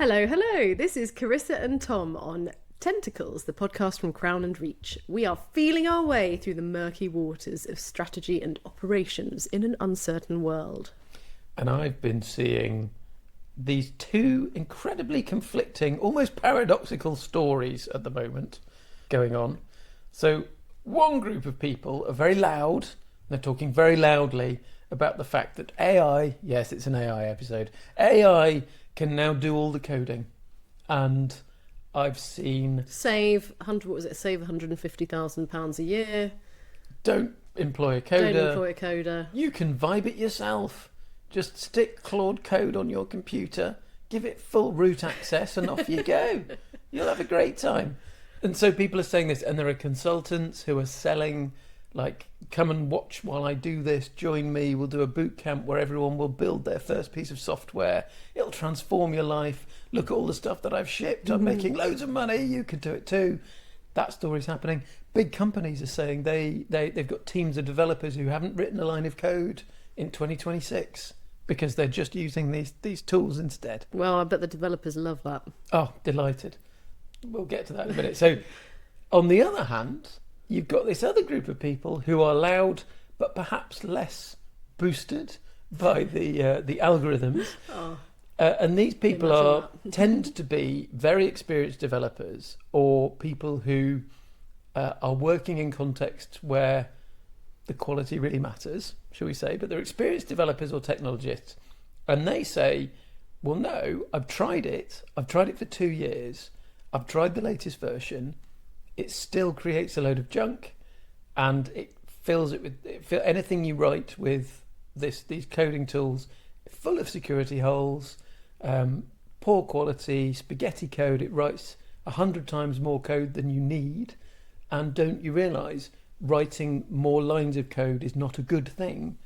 Hello. This is Corissa and Tom on Tentacles, the podcast from Crown and Reach. We are feeling our way through the murky waters of strategy and operations in an uncertain world. And I've been seeing these two incredibly conflicting, almost paradoxical stories at the moment going on. So one group of people are very loud. They're talking very loudly about the fact that AI, yes, it's an AI episode, AI can now do all the coding. And I've seen... Save £150,000 a year. Don't employ a coder. You can vibe it yourself. Just stick Claude Code on your computer, give it full root access, and off you go. You'll have a great time. And so people are saying this, and there are consultants who are selling, like, come and watch while I do this, join me, we'll do a boot camp where everyone will build their first piece of software. It'll transform your life. Look at all the stuff that I've shipped. I'm making loads of money. You could do it too. That story's happening. Big companies are saying they've got teams of developers who haven't written a line of code in 2026 because they're just using these tools instead. Well, I bet the developers love that. Oh, delighted. We'll get to that in a minute. So, on the other hand, you've got this other group of people who are loud, but perhaps less boosted by the algorithms. Oh, and these people tend to be very experienced developers or people who are working in contexts where the quality really matters, shall we say, but they're experienced developers or technologists. And they say, well, no, I've tried it for 2 years. I've tried the latest version. It still creates a load of junk, and it fills it with anything you write with these coding tools, full of security holes, poor quality, spaghetti code. It writes 100 times more code than you need, and don't you realise writing more lines of code is not a good thing?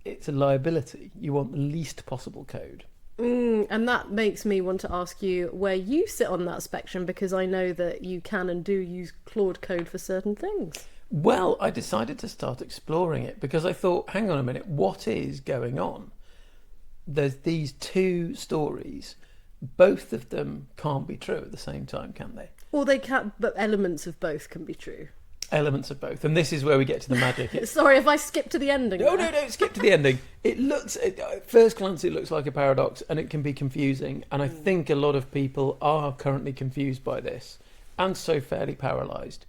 It's a liability. You want the least possible code. And that makes me want to ask you where you sit on that spectrum, because I know that you can and do use Claude Code for certain things. Well, I decided to start exploring it because I thought, hang on a minute, what is going on? There's these two stories. Both of them can't be true at the same time, can they? Well, they can, but elements of both can be true. Elements of both, and this is where we get to the magic. Sorry if I skipped to the ending. No, skip to the ending. At first glance, it looks like a paradox, and it can be confusing. And I think a lot of people are currently confused by this, and so fairly paralysed.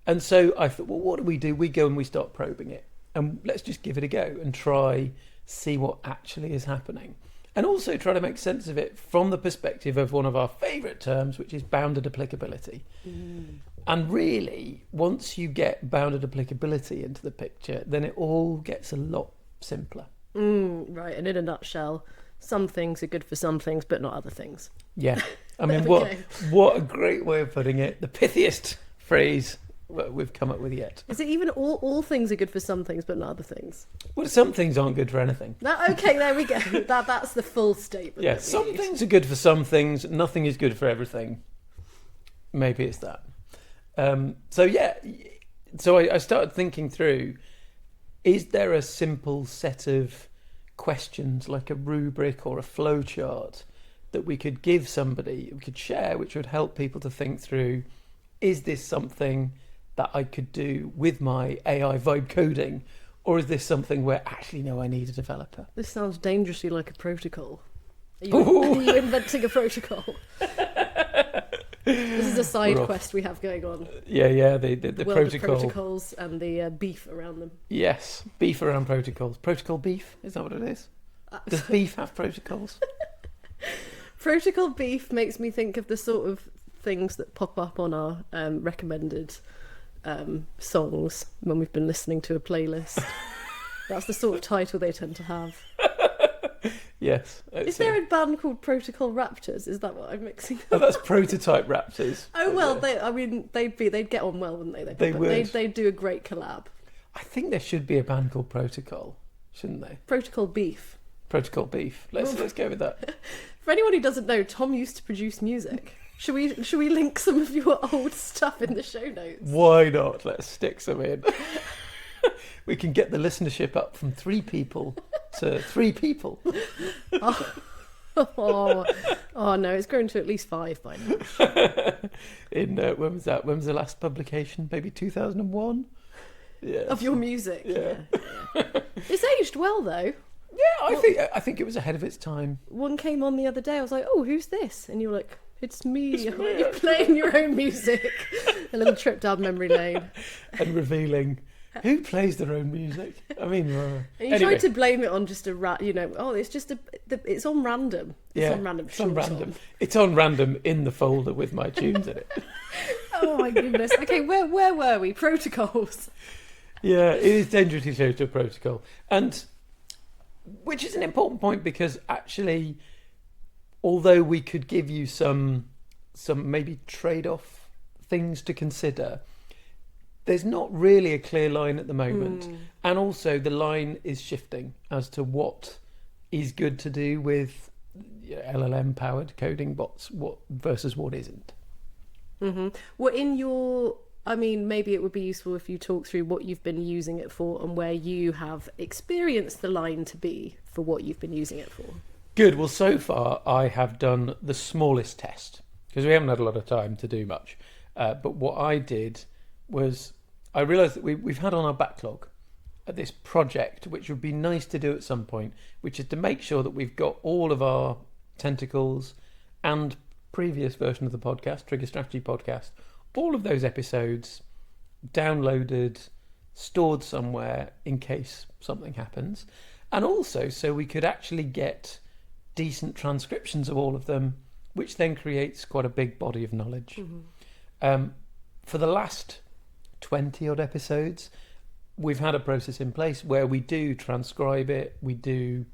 And so I thought, well, what do? We go and we start probing it, and let's just give it a go and try see what actually is happening, and also try to make sense of it from the perspective of one of our favourite terms, which is bounded applicability. And really, once you get bounded applicability into the picture, then it all gets a lot simpler. Right, and in a nutshell, some things are good for some things, but not other things. Yeah, I mean, what a great way of putting it. The pithiest phrase we've come up with yet. Is it even all things are good for some things, but not other things? Well, some things aren't good for anything. Okay, there we go. That's the full statement. Yeah, some things are good for some things. Nothing is good for everything. Maybe it's that. So I started thinking through, is there a simple set of questions like a rubric or a flow chart that we could give somebody, we could share, which would help people to think through, is this something that I could do with my AI vibe coding, or is this something where actually no, I need a developer? This sounds dangerously like a protocol. Are you inventing a protocol? This is a side quest we have going on. Yeah, the protocol. The protocols and the beef around them. Yes, beef around protocols. Protocol beef, is that what it is? Does beef have protocols? Protocol beef makes me think of the sort of things that pop up on our recommended songs when we've been listening to a playlist. That's the sort of title they tend to have. Yes. Is there a band called Protocol Raptors? Is that what I'm mixing up? Oh, that's Prototype Raptors. Oh well, they'd get on well, wouldn't they? They would. They'd do a great collab. I think there should be a band called Protocol, shouldn't they? Protocol Beef. Protocol Beef. Let's go with that. For anyone who doesn't know, Tom used to produce music. Should we link some of your old stuff in the show notes? Why not? Let's stick some in. We can get the listenership up from 3 people to 3 people. Oh, oh no, it's grown to at least 5 by now. When was that? When was the last publication? Maybe 2001. Yeah. Of your music. Yeah. It's aged well though. Yeah, I think it was ahead of its time. One came on the other day. I was like, "Oh, who's this?" And you were like, "It's me." It's me, You're playing your own music. A little trip down memory lane. And revealing who plays their own music. I mean, And you anyway. tried to blame it on just it's just it's on random. It's on random. It's on random. It's on random in the folder with my tunes in it. Oh my goodness. Okay, where were we? Protocols. Yeah, it is dangerously close to a protocol. And which is an important point because actually, although we could give you some maybe trade-off things to consider, there's not really a clear line at the moment. And also the line is shifting as to what is good to do with LLM-powered coding bots versus what isn't. Mm-hmm. Well, maybe it would be useful if you talk through what you've been using it for and where you have experienced the line to be for what you've been using it for. Good. Well, so far I have done the smallest test because we haven't had a lot of time to do much. But what I did was I realised that we've had on our backlog this project, which would be nice to do at some point, which is to make sure that we've got all of our Tentacles and previous version of the podcast, Trigger Strategy Podcast, all of those episodes downloaded, stored somewhere in case something happens. And also so we could actually get decent transcriptions of all of them, which then creates quite a big body of knowledge. For the last 20 odd episodes, we've had a process in place where we do transcribe it, we do,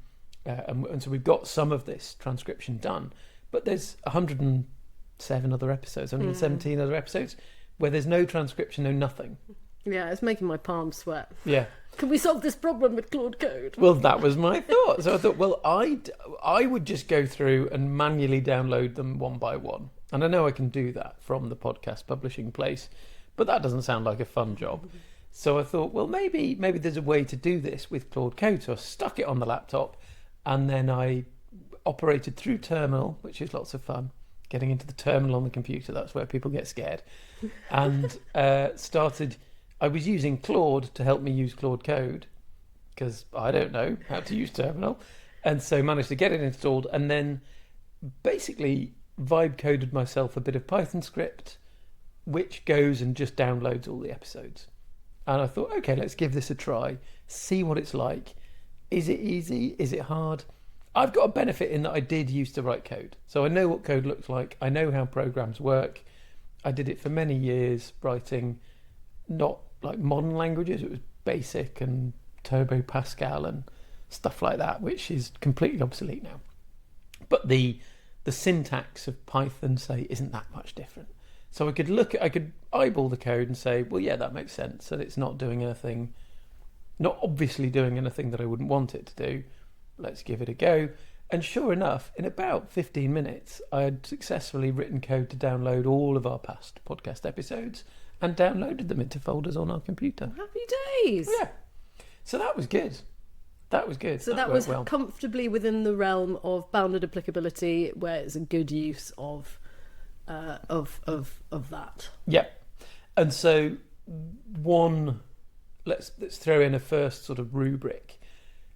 and so we've got some of this transcription done. But there's 107 other episodes, 117 other episodes where there's no transcription, no nothing. Yeah, it's making my palms sweat. Yeah. Can we solve this problem with Claude Code? Well, that was my thought. So I thought, well, I would just go through and manually download them one by one. And I know I can do that from the podcast publishing place, but that doesn't sound like a fun job. So I thought, well, maybe there's a way to do this with Claude Code. So I stuck it on the laptop and then I operated through terminal, which is lots of fun. Getting into the terminal on the computer, that's where people get scared. And I was using Claude to help me use Claude Code because I don't know how to use terminal. And so managed to get it installed and then basically vibe coded myself a bit of Python script, which goes and just downloads all the episodes. And I thought, okay, let's give this a try, see what it's like. Is it easy? Is it hard? I've got a benefit in that I did used to write code. So I know what code looks like. I know how programs work. I did it for many years, writing not like modern languages. It was BASIC and Turbo Pascal and stuff like that, which is completely obsolete now. But the syntax of Python, say, isn't that much different. So I could eyeball the code and say, well, yeah, that makes sense. And it's not doing anything, not obviously doing anything that I wouldn't want it to do. Let's give it a go. And sure enough, in about 15 minutes, I had successfully written code to download all of our past podcast episodes and downloaded them into folders on our computer. Happy days. Yeah. So that was good. That was good. So that was well. Comfortably within the realm of bounded applicability, where it's a good use of that. Yeah. And so let's throw in a first sort of rubric.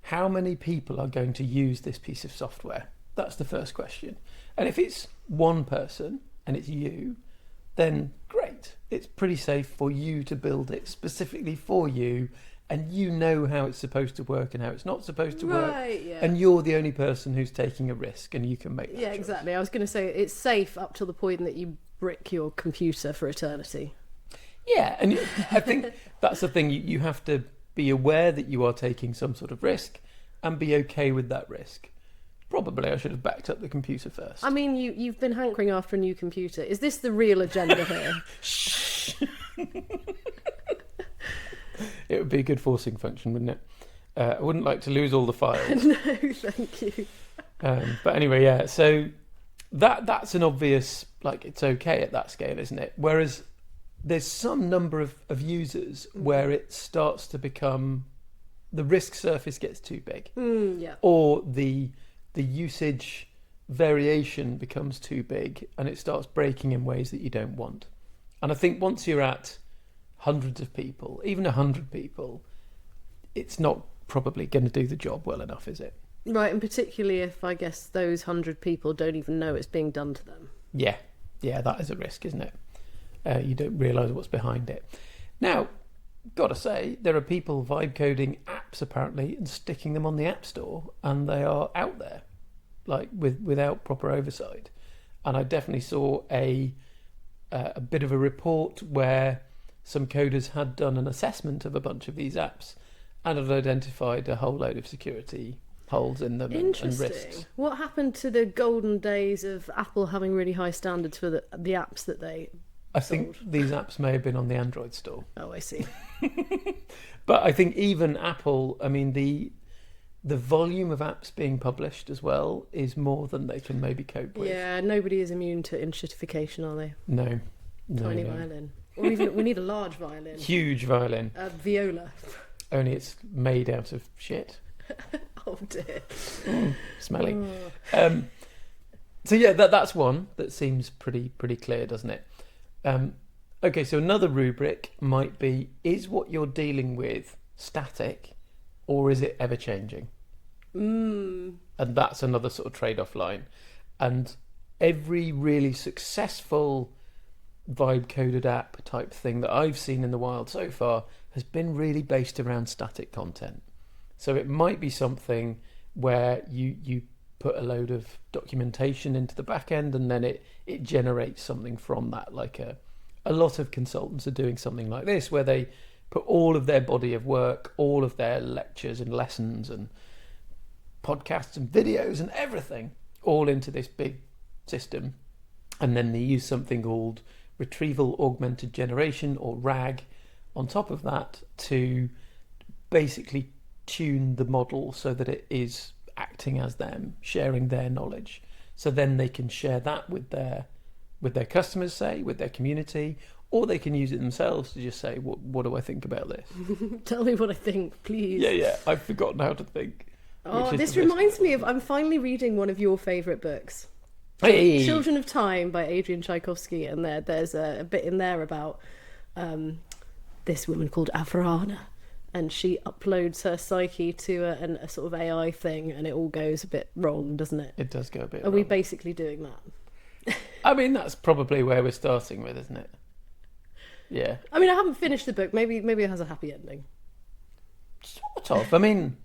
How many people are going to use this piece of software? That's the first question. And if it's one person and it's you, then great. It's pretty safe for you to build it specifically for you, and you know how it's supposed to work and how it's not supposed to work. Yeah. And you're the only person who's taking a risk, and you can make that choice. Exactly. I was going to say it's safe up till the point that you brick your computer for eternity. Yeah, and I think that's the thing. You have to be aware that you are taking some sort of risk and be okay with that risk. Probably I should have backed up the computer first. I mean, you've been hankering after a new computer. Is this the real agenda here? Shh. It would be a good forcing function, wouldn't it? I wouldn't like to lose all the files. No, thank you. But anyway, yeah, so that's an obvious, like, it's okay at that scale, isn't it? Whereas there's some number of users where it starts to become, the risk surface gets too big. Yeah. Or the usage variation becomes too big and it starts breaking in ways that you don't want. And I think once you're at hundreds of people, even 100 people, it's not probably going to do the job well enough, is it? Right, and particularly if, I guess, those 100 people don't even know it's being done to them. Yeah, that is a risk, isn't it? You don't realise what's behind it. Now, gotta say, there are people vibe coding apps apparently and sticking them on the App Store, and they are out there, like without proper oversight. And I definitely saw a bit of a report where some coders had done an assessment of a bunch of these apps and had identified a whole load of security holes in them and risks. What happened to the golden days of Apple having really high standards for the apps that they I think these apps may have been on the Android store. Oh, I see. But I think even Apple, I mean, the volume of apps being published as well is more than they can maybe cope with. Yeah, nobody is immune to enshittification, are they? No. Tiny violin. Or even, we need a large violin. Huge violin. A viola. Only it's made out of shit. Oh dear. Smelly. Oh. So yeah, that's one that seems pretty clear, doesn't it? Okay, so another rubric might be, is what you're dealing with static or is it ever changing? And that's another sort of trade-off line. And every really successful vibe coded app type thing that I've seen in the wild so far has been really based around static content. So it might be something where you put a load of documentation into the back end and then it generates something from that. Like a lot of consultants are doing something like this, where they put all of their body of work, all of their lectures and lessons and podcasts and videos and everything all into this big system. And then they use something called retrieval augmented generation, or RAG, on top of that to basically tune the model so that it is acting as them, sharing their knowledge. So then they can share that with their customers, say, with their community, or they can use it themselves to just say, what do I think about this? Tell me what I think, please. Yeah, I've forgotten how to think. Oh, this reminds me of, I'm finally reading one of your favourite books. Hey. Children of Time by Adrian Tchaikovsky, and there's a bit in there about this woman called Avrana, and she uploads her psyche to a sort of AI thing, and it all goes a bit wrong, doesn't it? It does go a bit Are wrong. we basically doing that? I mean, that's probably where we're starting with, isn't it? Yeah. I mean, I haven't finished the book. Maybe it has a happy ending. Sort of. I mean,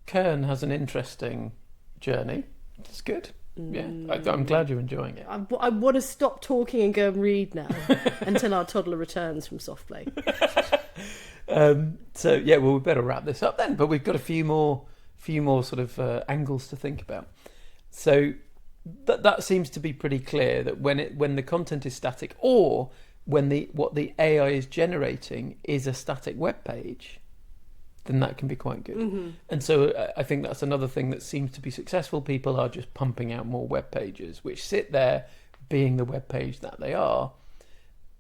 Kern has an interesting journey. It's good. Yeah, I'm glad you're enjoying it. I want to stop talking and go and read now until our toddler returns from soft play. So yeah, well, we better wrap this up then. But we've got a few more sort of angles to think about. So that seems to be pretty clear that when the content is static, or when what the AI is generating is a static web page, then that can be quite good. Mm-hmm. And so I think that's another thing that seems to be successful. People are just pumping out more web pages, which sit there being the web page that they are.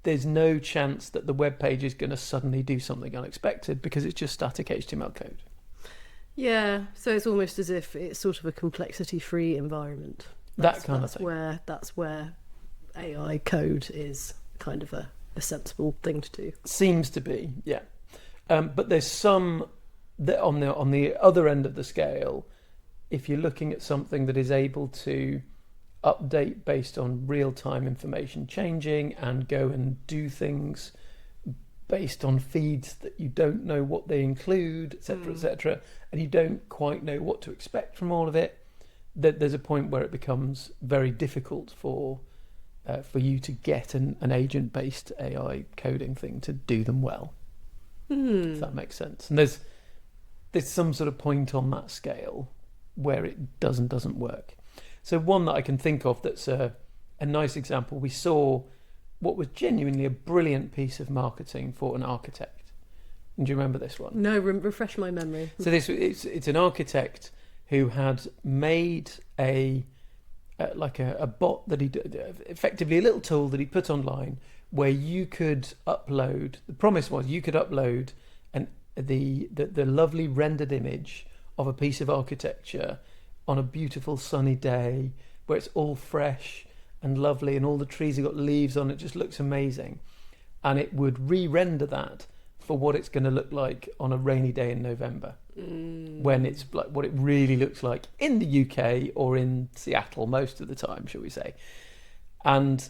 There's no chance that the web page is going to suddenly do something unexpected because it's just static HTML code. Yeah, so it's almost as if it's sort of a complexity-free environment. That kind of thing. That's where AI code is kind of a sensible thing to do. Seems to be, yeah. But there's some that on the other end of the scale, if you're looking at something that is able to update based on real-time information changing and go and do things based on feeds that you don't know what they include, etc., and you don't quite know what to expect from all of it, there's a point where it becomes very difficult for you to get an agent-based AI coding thing to do them well. If that makes sense. And there's some sort of point on that scale where it doesn't work. So one that I can think of that's a nice example, we saw what was genuinely a brilliant piece of marketing for an architect. And do you remember this one? No, refresh my memory. So it's an architect who had made a bot that he effectively a little tool that he put online where you could upload. The promise was you could upload the lovely rendered image of a piece of architecture on a beautiful sunny day where it's all fresh and lovely and all the trees have got leaves on. It just looks amazing. And it would re-render that for what it's going to look like on a rainy day in November, when it's like what it really looks like in the UK or in Seattle most of the time, shall we say. And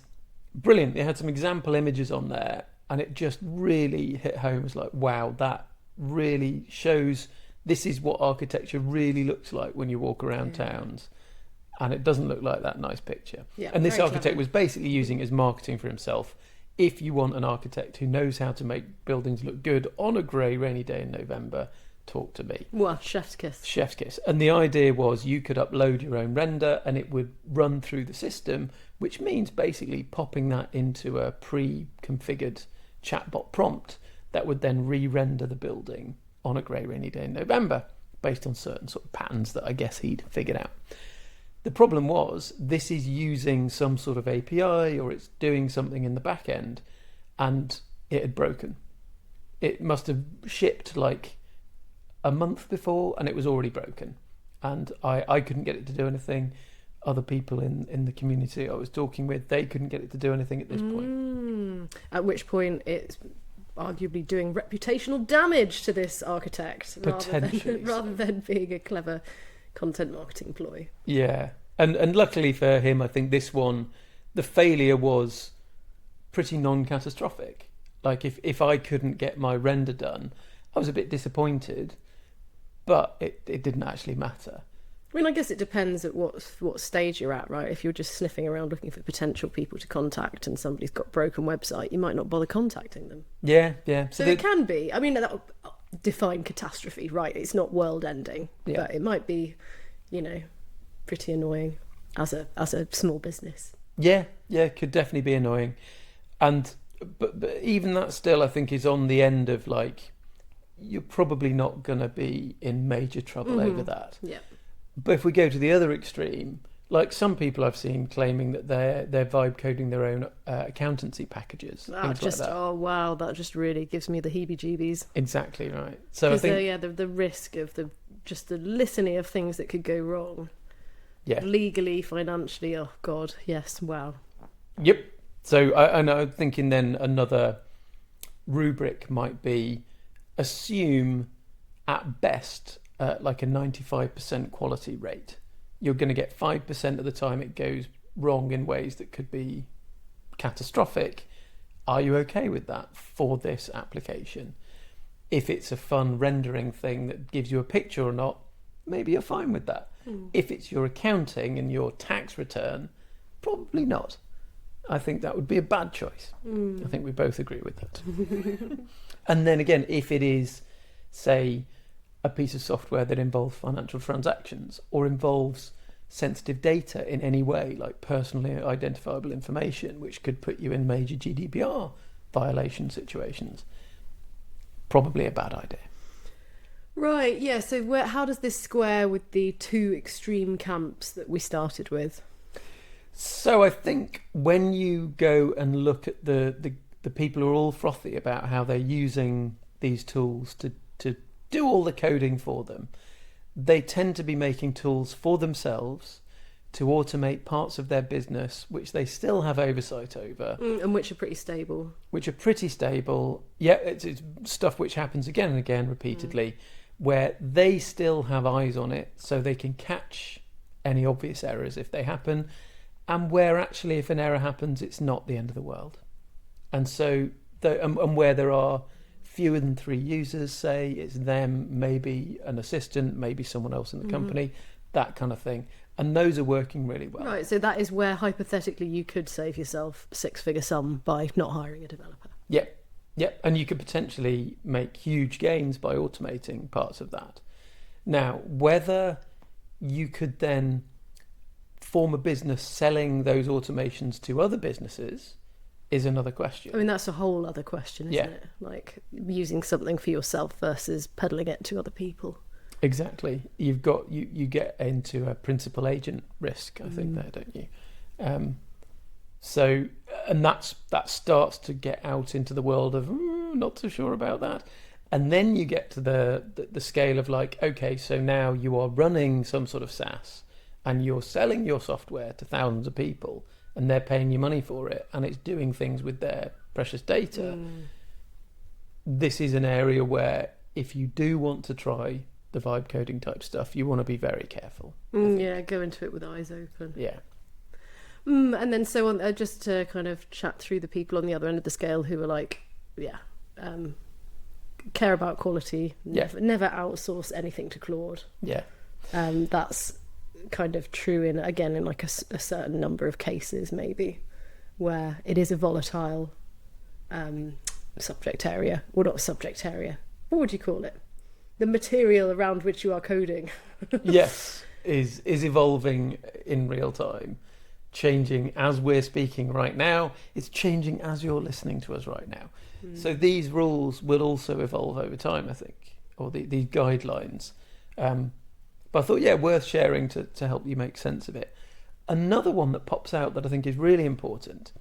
brilliant. They had some example images on there, and it just really hit home. It's like, wow, that really shows this is what architecture really looks like when you walk around towns. And it doesn't look like that nice picture. Yeah, and this very architect clever. was basically using it as marketing for himself. If you want an architect who knows how to make buildings look good on a grey, rainy day in November, talk to me. Well, chef's kiss. Chef's kiss. And the idea was you could upload your own render and it would run through the system, which means basically popping that into a pre-configured chatbot prompt that would then re-render the building on a grey, rainy day in November based on certain sort of patterns that I guess he'd figured out. The problem was this is using some sort of API or it's doing something in the back end, and it had broken. It must have shipped like a month before and it was already broken. And I couldn't get it to do anything. Other people in the community I was talking with, they couldn't get it to do anything at this point. At which point it's arguably doing reputational damage to this architect Potentially. rather than being a clever content marketing ploy. Yeah. And luckily for him, I think this one, the failure was pretty non-catastrophic. Like if I couldn't get my render done, I was a bit disappointed, but it didn't actually matter. I mean, I guess it depends at what stage you're at, right? If you're just sniffing around looking for potential people to contact and somebody's got a broken website, you might not bother contacting them. Yeah. So it can be. I mean, that'll define catastrophe, right? It's not world ending, but it might be, pretty annoying as a small business. Yeah, could definitely be annoying. And but even that still, I think, is on the end of like, you're probably not going to be in major trouble over that. Yeah. But if we go to the other extreme, like some people I've seen claiming that they're vibe coding their own accountancy packages. Things like that. Oh wow, that just really gives me the heebie-jeebies. Exactly right. So I think the risk of the litany of things that could go wrong. Yeah. Legally, financially, oh god, yes, wow. Yep. So I'm thinking then another rubric might be assume at best like a 95% quality rate. You're going to get 5% of the time it goes wrong in ways that could be catastrophic. Are you okay with that for this application? If it's a fun rendering thing that gives you a picture or not, maybe you're fine with that. If it's your accounting and your tax return, probably not. I think that would be a bad choice. I think we both agree with that. And then again, if it is, say, a piece of software that involves financial transactions or involves sensitive data in any way, like personally identifiable information, which could put you in major GDPR violation situations, probably a bad idea. Right, yeah, so how does this square with the two extreme camps that we started with? So I think when you go and look at the people who are all frothy about how they're using these tools to do all the coding for them, they tend to be making tools for themselves to automate parts of their business which they still have oversight over. And which are pretty stable. Yeah, it's stuff which happens again and again repeatedly, where they still have eyes on it so they can catch any obvious errors if they happen, and where actually if an error happens it's not the end of the world. And so and where there are fewer than 3 users, say it's them, maybe an assistant, maybe someone else in the company, that kind of thing, and those are working really well. Right, so that is where hypothetically you could save yourself a 6-figure sum by not hiring a developer. Yep, and you could potentially make huge gains by automating parts of that. Now, whether you could then form a business selling those automations to other businesses is another question. I mean, that's a whole other question, isn't it? Like using something for yourself versus peddling it to other people. Exactly. You've got you get into a principal agent risk, I think, there, don't you? So, and that starts to get out into the world of not so sure about that. And then you get to the scale of like, okay, so now you are running some sort of SaaS and you're selling your software to thousands of people and they're paying you money for it and it's doing things with their precious data. This is an area where if you do want to try the vibe coding type stuff, you want to be very careful. Yeah, go into it with eyes open. Yeah. And then so on, just to kind of chat through the people on the other end of the scale who are like, care about quality, never outsource anything to Claude. Yeah. That's kind of true in like a certain number of cases maybe, where it is a volatile subject area, or not subject area. What would you call it? The material around which you are coding. Yes, is evolving in real time, changing as we're speaking right now. It's changing as you're listening to us right now. So these rules will also evolve over time, I think, or these guidelines. But I thought, worth sharing to help you make sense of it. Another one that pops out that I think is really important.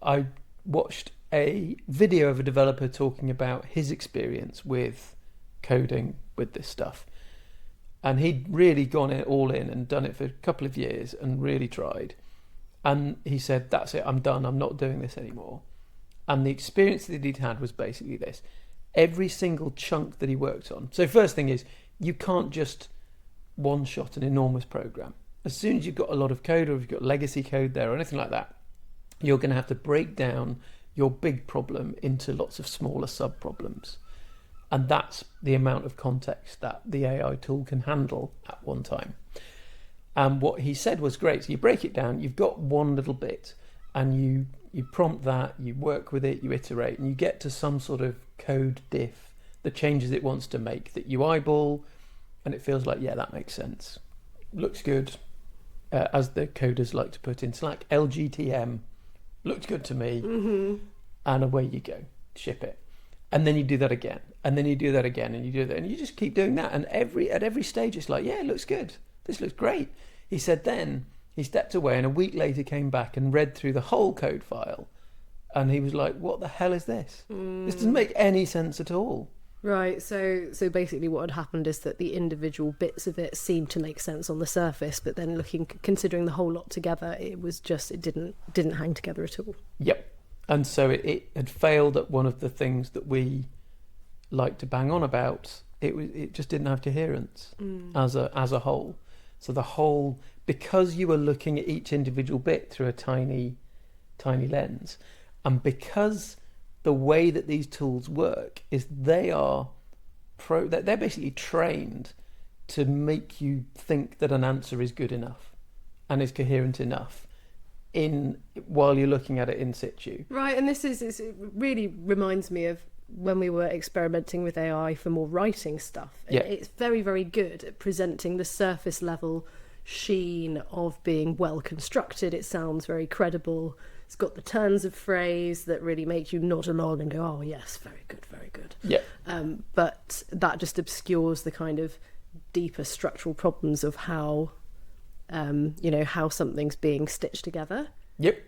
I watched a video of a developer talking about his experience with coding with this stuff. And he'd really gone all in and done it for a couple of years and really tried. And he said, that's it, I'm done, I'm not doing this anymore. And the experience that he'd had was basically this. Every single chunk that he worked on. So first thing is, you can't just one-shot an enormous program. As soon as you've got a lot of code, or if you've got legacy code there or anything like that, you're going to have to break down your big problem into lots of smaller sub-problems. And that's the amount of context that the AI tool can handle at one time. And what he said was great. So you break it down, you've got one little bit, and you prompt that, you work with it, you iterate, and you get to some sort of code diff, the changes it wants to make, that you eyeball, and it feels like, that makes sense. Looks good, as the coders like to put in Slack, LGTM, looks good to me, and away you go, ship it. And then you do that again, and then you do that again, and you do that, and you just keep doing that. And at every stage, it's like, it looks good. This looks great. He said then he stepped away, and a week later came back and read through the whole code file, and he was like, "What the hell is this? This doesn't make any sense at all." Right. So basically, what had happened is that the individual bits of it seemed to make sense on the surface, but then considering the whole lot together, it didn't hang together at all. Yep. And so it had failed at one of the things that we like to bang on about. It just didn't have coherence as a whole. So the whole, because you were looking at each individual bit through a tiny lens, and because the way that these tools work is they're basically trained to make you think that an answer is good enough and is coherent enough while you're looking at it in situ. Right, and it really reminds me of when we were experimenting with AI for more writing stuff. Yeah. It's very, very good at presenting the surface level sheen of being well constructed. It sounds very credible. It's got the turns of phrase that really make you nod along and go, oh yes, very good, very good. Yeah. But that just obscures the kind of deeper structural problems of how something's being stitched together. Yep.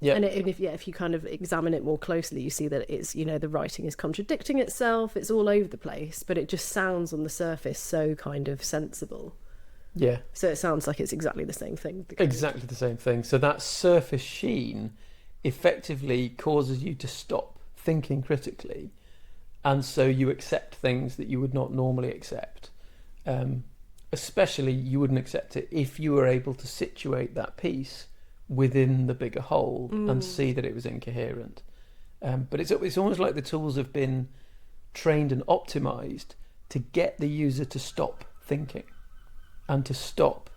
Yeah. And if you kind of examine it more closely, you see that it's, the writing is contradicting itself. It's all over the place, but it just sounds on the surface so kind of sensible. Yeah. So it sounds like it's exactly the same thing. Exactly the same thing. So that surface sheen effectively causes you to stop thinking critically, and so you accept things that you would not normally accept. Especially you wouldn't accept it if you were able to situate that piece within the bigger whole and see that it was incoherent. But it's almost like the tools have been trained and optimized to get the user to stop thinking and to stop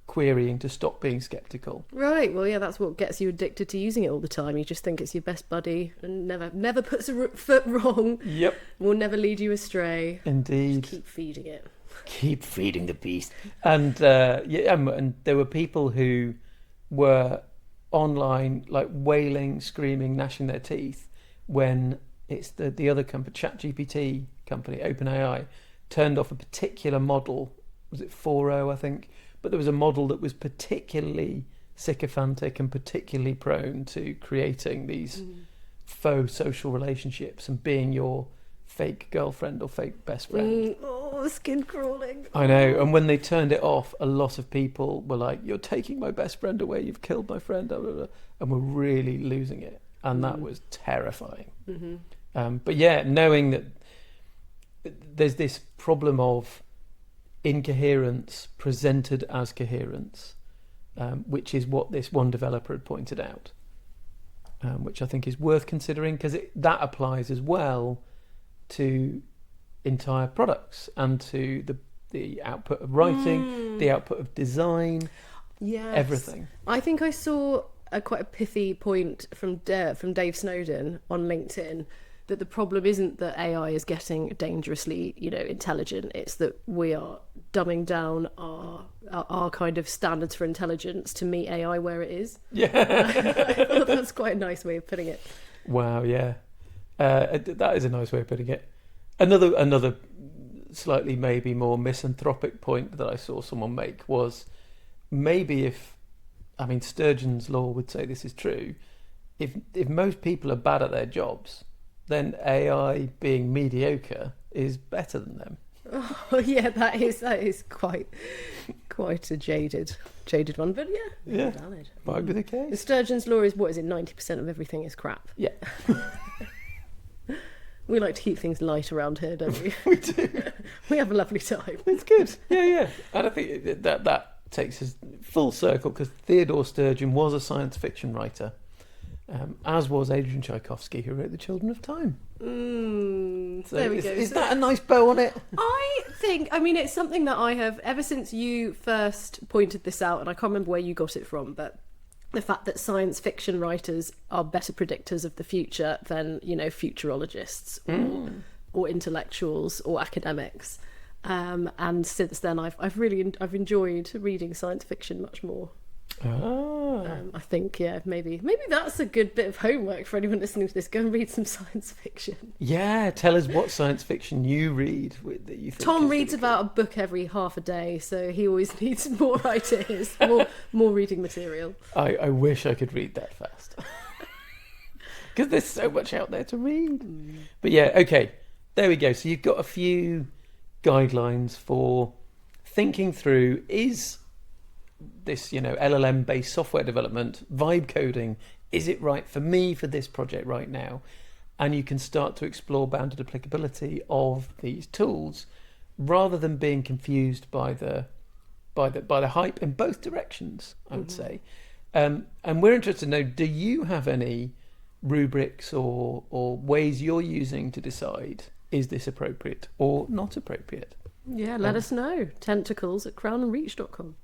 querying, to stop being skeptical. Right. Well, yeah, that's what gets you addicted to using it all the time. You just think it's your best buddy and never puts a foot wrong. Yep. Will never lead you astray. Indeed. Just keep feeding it. Keep feeding the beast. And and there were people who were online, like wailing, screaming, gnashing their teeth when it's the other company, ChatGPT company, OpenAI, turned off a particular model. Was it foray, I think? But there was a model that was particularly sycophantic and particularly prone to creating these faux social relationships and being your fake girlfriend or fake best friend. Oh, skin crawling. I know. And when they turned it off, a lot of people were like, "You're taking my best friend away. You've killed my friend," blah, blah, blah, and were really losing it. And that was terrifying. But yeah, knowing that there's this problem of incoherence presented as coherence, which is what this one developer had pointed out, which I think is worth considering, because that applies as well to entire products and to the output of writing, the output of design, everything. I think I saw quite a pithy point from Dave Snowden on LinkedIn, that the problem isn't that AI is getting dangerously, intelligent. It's that we are dumbing down our kind of standards for intelligence to meet AI where it is. Yeah. I thought that's quite a nice way of putting it. Wow, yeah. That is a nice way of putting it. Another slightly maybe more misanthropic point that I saw someone make was, maybe Sturgeon's law would say this is true. If most people are bad at their jobs, then AI being mediocre is better than them. Oh yeah, that is quite a jaded one, but yeah, valid. Might be the case. The Sturgeon's law is, 90% of everything is crap. Yeah. We like to keep things light around here, don't we? We do. We have a lovely time. It's good. Yeah. And I think that takes us full circle, because Theodore Sturgeon was a science fiction writer, as was Adrian Tchaikovsky, who wrote The Children of Time. So there we go. Is that a nice bow on it? I think, it's something that I have, ever since you first pointed this out, and I can't remember where you got it from, but the fact that science fiction writers are better predictors of the future than, futurologists or intellectuals or academics. And since then, I've enjoyed reading science fiction much more. I think, maybe that's a good bit of homework for anyone listening to this. Go and read some science fiction. Yeah, tell us what science fiction you read that you think. Tom reads about a book every half a day, so he always needs more ideas, more reading material. I wish I could read that fast, because there's so much out there to read. But yeah, okay, there we go. So you've got a few guidelines for thinking through, is this LLM based software development, vibe coding, is it right for me for this project right now? And you can start to explore bounded applicability of these tools, rather than being confused by the hype in both directions, I would say. And we're interested to know, do you have any rubrics or ways you're using to decide, is this appropriate or not appropriate? Yeah, let us know. Tentacles@crownandreach.com.